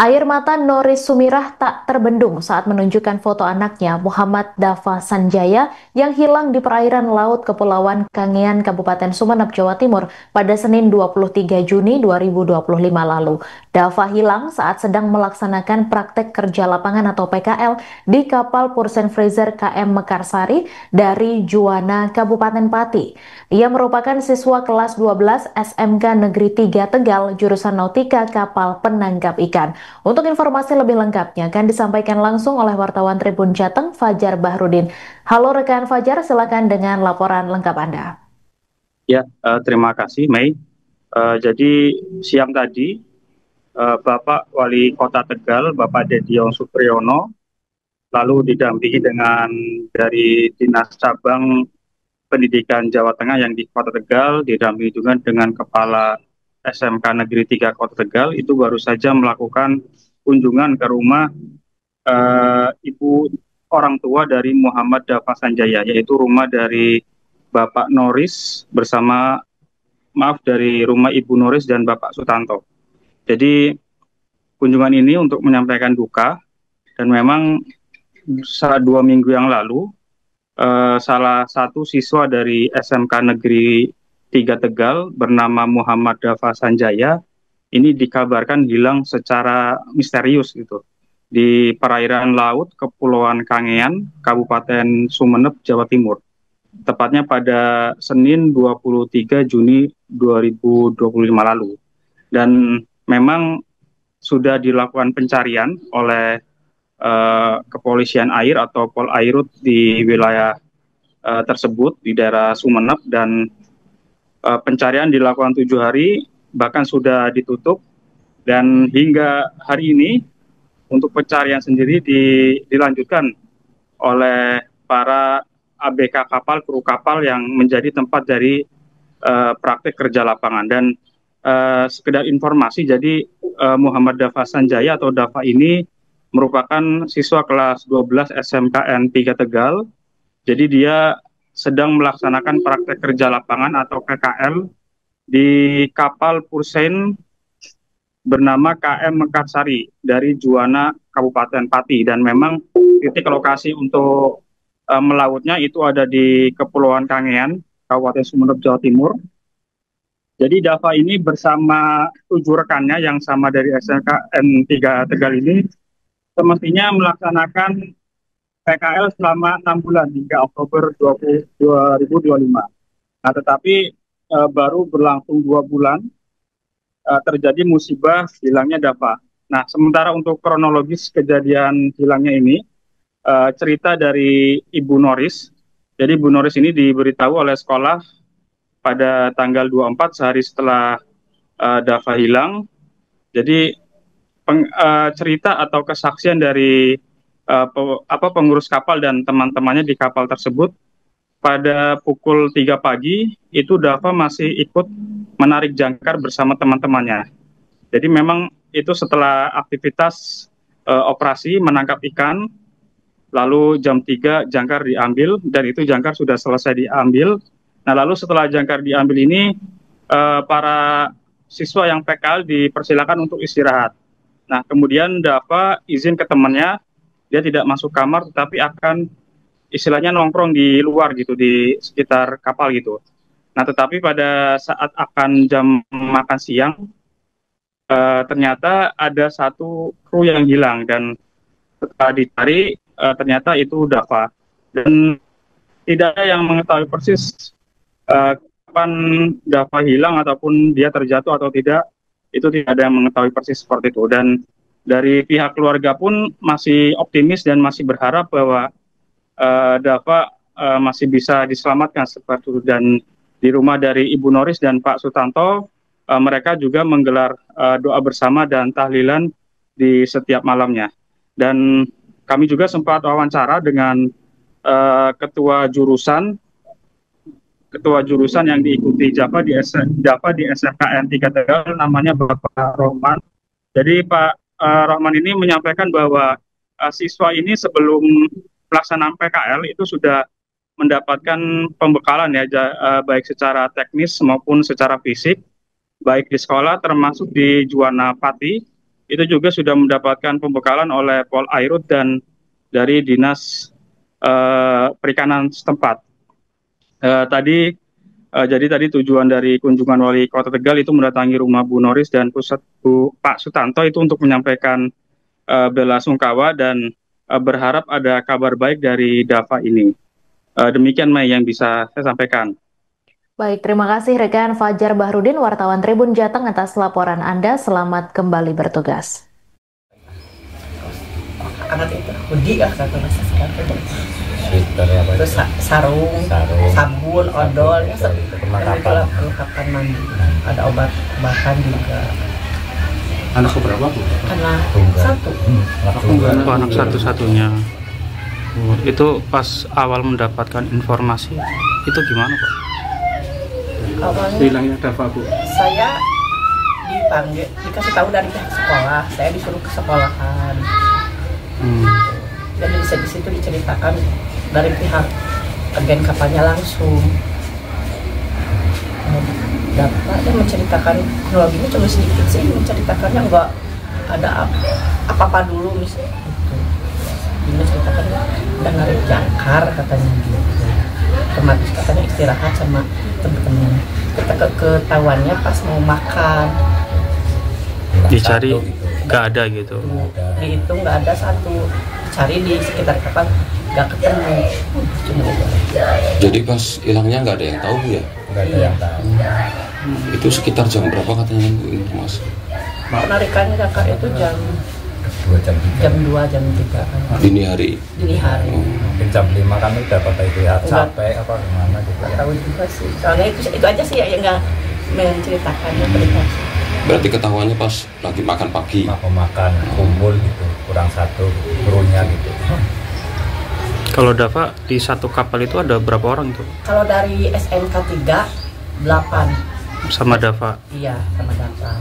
Air mata Noris Sumirah tak terbendung saat menunjukkan foto anaknya Muhammad Dafa Sanjaya yang hilang di perairan laut Kepulauan Kangean, Kabupaten Sumeneb, Jawa Timur pada Senin 23 Juni 2025 lalu. Dafa hilang saat sedang melaksanakan praktek kerja lapangan atau PKL di kapal Pursen Freezer KM Mekarsari dari Juwana, Kabupaten Pati. Ia merupakan siswa kelas 12 SMK Negeri 3 Tegal, jurusan Nautika Kapal Penangkap Ikan. Untuk informasi lebih lengkapnya akan disampaikan langsung oleh wartawan Tribun Jateng, Fajar Bahrudin. Halo rekan Fajar, silakan dengan laporan lengkap Anda. Ya, terima kasih, Mei. Jadi siang tadi, Bapak Wali Kota Tegal, Bapak Dediong Supriyono, lalu didampingi dengan dari Dinas Cabang Pendidikan Jawa Tengah yang di Kota Tegal, didampingi juga dengan Kepala SMK Negeri 3 Kota Tegal, itu baru saja melakukan kunjungan ke rumah ibu orang tua dari Muhammad Dafa Sanjaya, yaitu rumah dari Bapak Noris bersama dari rumah Ibu Noris dan Bapak Sutanto. Jadi kunjungan ini untuk menyampaikan duka, dan memang saat 2 minggu yang lalu salah satu siswa dari SMK Negeri 3 Tegal bernama Muhammad Dafa Sanjaya ini dikabarkan hilang secara misterius gitu di perairan laut Kepulauan Kangean, Kabupaten Sumeneb, Jawa Timur. Tepatnya pada Senin 23 Juni 2025 lalu. Dan memang sudah dilakukan pencarian oleh kepolisian air atau Polairut di wilayah tersebut di daerah Sumeneb, dan pencarian dilakukan 7 hari, bahkan sudah ditutup, dan hingga hari ini untuk pencarian sendiri dilanjutkan oleh para ABK kapal, kru kapal yang menjadi tempat dari praktek kerja lapangan. Dan sekedar informasi, jadi Muhammad Dafa Sanjaya atau Dafa ini merupakan siswa kelas 12 SMKN 3 Tegal. Jadi dia sedang melaksanakan praktek kerja lapangan atau PKL di kapal Pursen bernama KM Mekarsari dari Juwana, Kabupaten Pati. Dan memang titik lokasi untuk melautnya itu ada di Kepulauan Kangean, Kabupaten Sumeneb, Jawa Timur. Jadi Dafa ini bersama 7 rekannya yang sama dari SMKN 3 Tegal ini semestinya melaksanakan PKL selama 6 bulan hingga Oktober 2025. Nah, tetapi baru berlangsung 2 bulan terjadi musibah hilangnya Dafa. Nah, sementara untuk kronologis kejadian hilangnya ini, cerita dari Ibu Noris. Jadi Ibu Noris ini diberitahu oleh sekolah pada tanggal 24, sehari setelah Dafa hilang. Jadi cerita atau kesaksian dari pengurus kapal dan teman-temannya di kapal tersebut, pada pukul 3 pagi itu Dafa masih ikut menarik jangkar bersama teman-temannya. Jadi memang itu setelah aktivitas operasi menangkap ikan, lalu jam 3 jangkar diambil, dan itu jangkar sudah selesai diambil. Nah, lalu setelah jangkar diambil ini, para siswa yang PKL dipersilakan untuk istirahat. Nah, kemudian Dafa izin ke temannya, dia tidak masuk kamar, tetapi akan istilahnya nongkrong di luar gitu, di sekitar kapal gitu. Nah, tetapi pada saat akan jam makan siang, ternyata ada satu kru yang hilang, dan setelah dicari, ternyata itu Dafa. Dan tidak ada yang mengetahui persis kapan Dafa hilang ataupun dia terjatuh atau tidak, itu tidak ada yang mengetahui persis seperti itu. Dan dari pihak keluarga pun masih optimis dan masih berharap bahwa Dafa masih bisa diselamatkan seperti itu. Dan di rumah dari Ibu Noris dan Pak Sutanto, mereka juga menggelar doa bersama dan tahlilan di setiap malamnya. Dan kami juga sempat wawancara dengan ketua jurusan yang diikuti Dafa di SMKN 3 Tegal, namanya Bapak Rohman. Jadi Pak Rohman ini menyampaikan bahwa siswa ini sebelum pelaksanaan PKL itu sudah mendapatkan pembekalan ya, baik secara teknis maupun secara fisik, baik di sekolah termasuk di Juwana Pati, itu juga sudah mendapatkan pembekalan oleh Polairut dan dari Dinas Perikanan setempat. Jadi tadi tujuan dari kunjungan Wali Kota Tegal itu mendatangi rumah Bu Noris dan Pak Sutanto itu untuk menyampaikan bela sungkawa dan berharap ada kabar baik dari Dava ini. Demikian Mei yang bisa saya sampaikan. Baik, terima kasih rekan Fajar Bahrudin, wartawan Tribun Jateng atas laporan Anda. Selamat kembali bertugas. Anak itu hoodie kata masa sekarang terus sarung, sabun, odol, perlengkapan mandi, ada obat-obatan juga. Anak berapa Bu? Anak satu. Anak satu-satunya. Itu pas awal mendapatkan informasi itu gimana Pak? Awalnya Hilangnya Dava Bu. saya dipanggil, dikasih tahu dari pihak sekolah, saya disuruh ke sekolahan. Dan di situ diceritakan dari pihak agen kapalnya langsung. Dapat dan menceritakan kronologinya cuma sedikit sih, menceritakannya nggak ada apa-apa dulu misalnya gitu. Dia menceritakan udah narik jangkar katanya gitu. Otomatis katanya istirahat sama teman-teman. Ketahuannya pas mau makan. Dicari nggak ada gitu. Dihitung nggak ada satu. Cari di sekitar kapal nggak ketemu. Cuma itu. Jadi pas hilangnya nggak ada yang tahu ya? Nggak ada yang tahu. Itu sekitar jam berapa katanya Bu informasi? Penarikan kakak itu jam 2 jam 3 Dini hari. dini hari. Mungkin jam 5 kami dapat istirahat capek apa gimana gitu. Nggak tahu juga sih. Soalnya itu aja sih ya yang nggak menceritakannya privasi. Berarti ketahuannya pas lagi makan pagi. Mau makan kumpul gitu, kurang satu krunya gitu. Kalau Dava di satu kapal itu ada berapa orang itu? Kalau dari SMK 3 8 Sama Dava? iya sama data.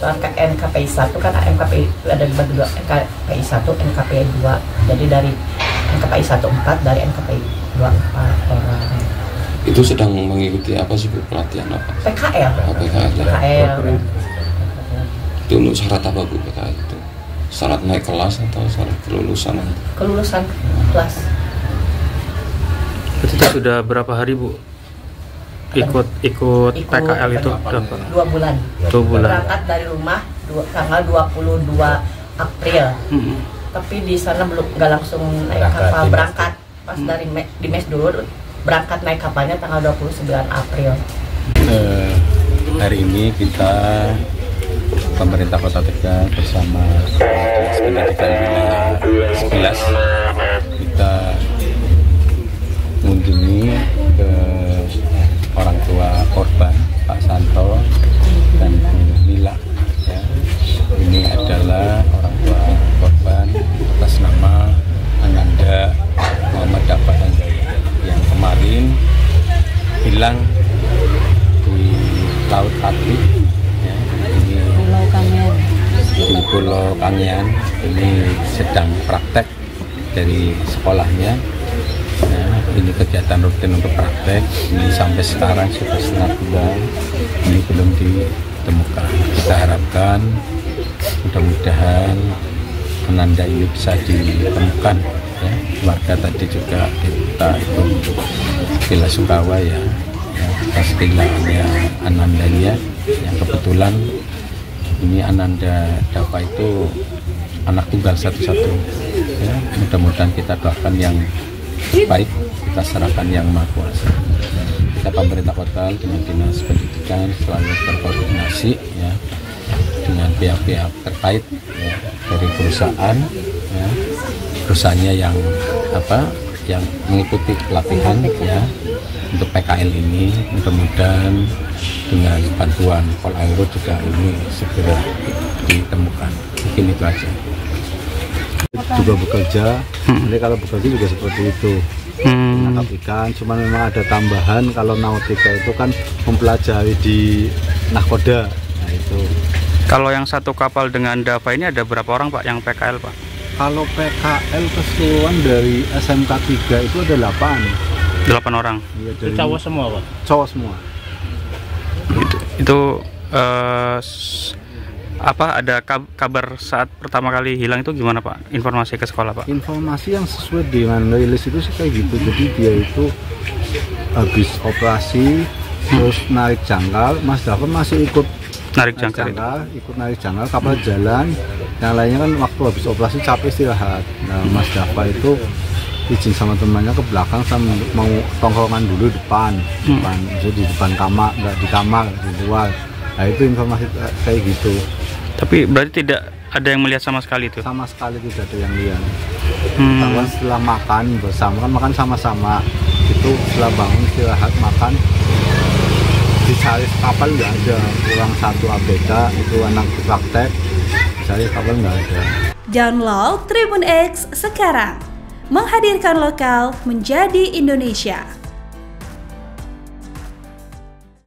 Soal NKPI 1 kan NKPI ada dibagi 2, NKPI 1, NKPI 2. Jadi dari NKPI 1 4, dari NKPI 2 4 orang. Itu sedang mengikuti apa sih Bu? Pelatihan apa? PKL. PKL. PKL. Itu untuk syarat apa Bu PKL itu? Syarat naik kelas atau syarat kelulusan? Kelulusan kelas. Itu sudah berapa hari Bu? Ikut PKL itu Dava? 2 bulan. 2 bulan. Berangkat dari rumah tanggal 22 April. Tapi di sana nggak langsung naik kapal, berangkat pas dari di mes dulu, berangkat naik kapalnya tanggal 29 April. Hari ini kita pemerintah Kota Tegal bersama Dinas Pendidikan wilayah 11 kita mengunjungi ke orang tua korban Pak Santo dan Bu Mila. Ya. Ini adalah orang tua korban atas nama Ananda Muhammad Dava Sanjaya yang kemarin hilang di Laut Atlantik. Ya, ini di Pulau Kangean. Ini sedang praktek dari sekolahnya. Ya, ini kegiatan rutin untuk praktek. Ini sampai sekarang sudah setengah bulan. Ini belum ditemukan. Kita harapkan mudah-mudahan Ananda ini bisa ditemukan. Ya, warga tadi juga kita itu bela sungkawa ya atas kehilangannya Anandanya yang kebetulan ini Ananda Dava itu anak tunggal satu-satu ya, mudah-mudahan kita doakan yang baik, kita serahkan yang Maha Kuasa. Kita pemerintah kota dengan Dinas Pendidikan selalu berkoordinasi ya dengan pihak-pihak terkait ya, dari perusahaan ya, perusahaannya yang mengikuti pelatihan ya untuk PKL ini, mudah-mudahan dengan bantuan Polairut juga ini segera ditemukan. Mungkin itu aja. Juga bekerja, jadi kalau bekerja juga seperti itu, menangkap ikan. Cuma memang ada tambahan kalau nautika itu kan mempelajari di nahkoda. Nah itu. Kalau yang satu kapal dengan Dava ini ada berapa orang Pak yang PKL Pak? Kalau PKL keseluruhan dari SMK 3 itu ada 8 orang. Iya, dari Cowok semua Pak? Cowok semua. Itu Apa ada kabar saat pertama kali hilang itu gimana Pak? Informasi ke sekolah Pak? Informasi yang sesuai dengan rilis itu sih kayak gitu. Jadi dia itu habis operasi terus narik jangkar. Mas Dafa masih ikut narik jangkar, kapal jalan. Yang lainnya kan waktu habis operasi capek istirahat. Nah, Mas Dafa itu izin sama temannya ke belakang sama mau tongkrongan dulu depan. Jadi di depan kamar, nggak di kamar, di luar. Nah itu informasi kayak gitu. Tapi berarti tidak ada yang melihat sama sekali itu? Sama sekali tidak ada yang lihat. Bahkan setelah makan bersama, kan makan sama-sama. Itu setelah bangun istirahat makan, dicari kapal nggak ada. Kurang satu ABK, itu anak praktek, dicari kapal nggak ada. Download Tribun X sekarang, menghadirkan lokal menjadi Indonesia.